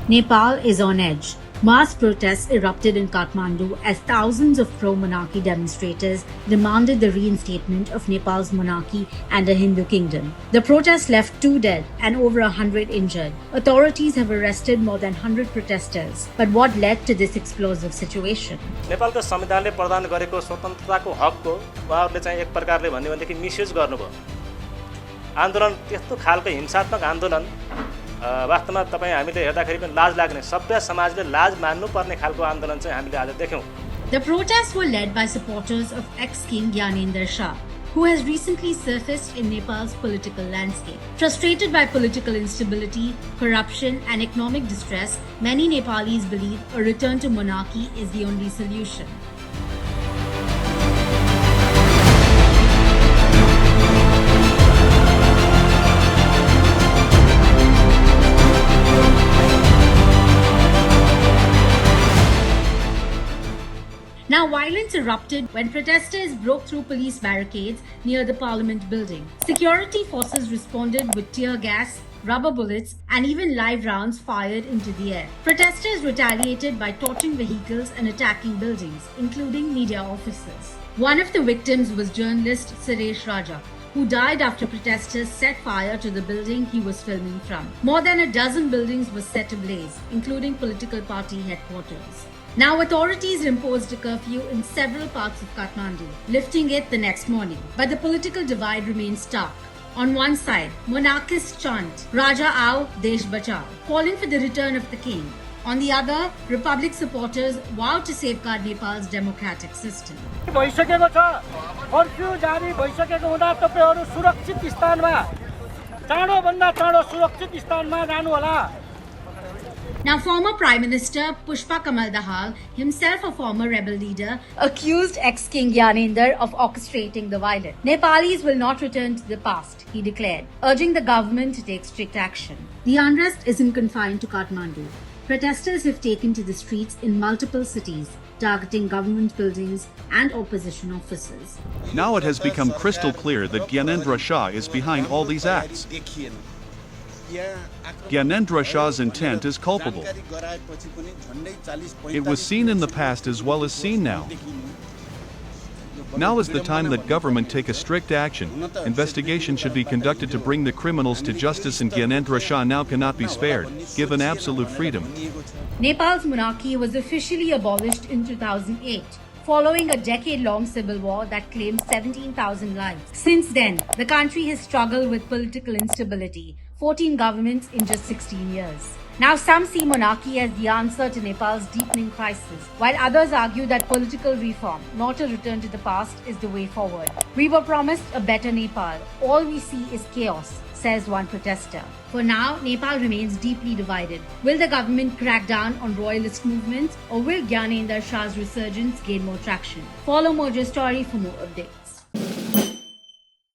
Nepal is on edge. Mass protests erupted in Kathmandu as thousands of pro-monarchy demonstrators demanded the reinstatement of Nepal's monarchy and a Hindu kingdom. The protests left 2 dead and over 100 injured. Authorities have arrested more than 100 protesters. But what led to this explosive situation? नेपालको संविधानले प्रदान गरेको स्वतन्त्रताको हकको उहाँहरूले चाहिँ एक प्रकारले भन्ने भनेदेखि मिसयुज गर्नुभयो। आन्दोलन त्यस्तो खालको हिंसात्मक आन्दोलन वास्तवमा तपाईं हामीले हेर्दाखेरि पनि लाज लाग्ने सभ्य समाजले लाज मान्नुपर्ने खालको आन्दोलन चाहिँ हामीले आज देख्यौं। The protests were led by supporters of ex-king Gyanendra Shah, who has recently surfaced in Nepal's political landscape. Frustrated by political instability, corruption and economic distress, many Nepalis believe a return to monarchy is the only solution. Now, violence erupted when protesters broke through police barricades near the parliament building. Security forces responded with tear gas, rubber bullets, and even live rounds fired into the air. Protesters retaliated by torching vehicles and attacking buildings, including media offices. One of the victims was journalist Suresh Raja, who died after protesters set fire to the building he was filming from. More than a dozen buildings were set ablaze, including political party headquarters. Now, authorities imposed a curfew in several parts of Kathmandu, lifting it the next morning. But the political divide remains stark. On one side, monarchists chant, Raja Aao, Desh Bachao, calling for the return of the king. On the other, Republic supporters vow to safeguard Nepal's democratic system. भइसकेको छ curfew जारी भइसकेको हुँदा तपाईहरु सुरक्षित स्थानमा चाँडो भन्दा चाँडो सुरक्षित स्थानमा जानु होला। Now, former Prime Minister Pushpa Kamal Dahal, himself a former rebel leader, accused ex-King Gyanendra of orchestrating the violence. Nepalis will not return to the past, he declared, urging the government to take strict action. The unrest isn't confined to Kathmandu. Protesters have taken to the streets in multiple cities, targeting government buildings and opposition offices. Now it has become crystal clear that Gyanendra Shah is behind all these acts. Gyanendra Shah's intent is culpable. It was seen in the past as well as seen now. Now is the time that government take a strict action. Investigation should be conducted to bring the criminals to justice, and Gyanendra Shah now cannot be spared, given absolute freedom. Nepal's monarchy was officially abolished in 2008. Following a decade-long civil war that claimed 17,000 lives. Since then, the country has struggled with political instability, 14 governments in just 16 years. Now some see monarchy as the answer to Nepal's deepening crisis, while others argue that political reform, not a return to the past, is the way forward. We were promised a better Nepal. All we see is chaos, says one protester. For now, Nepal remains deeply divided. Will the government crack down on royalist movements, or will Gyanendra Shah's resurgence gain more traction? Follow Mojo's story for more updates.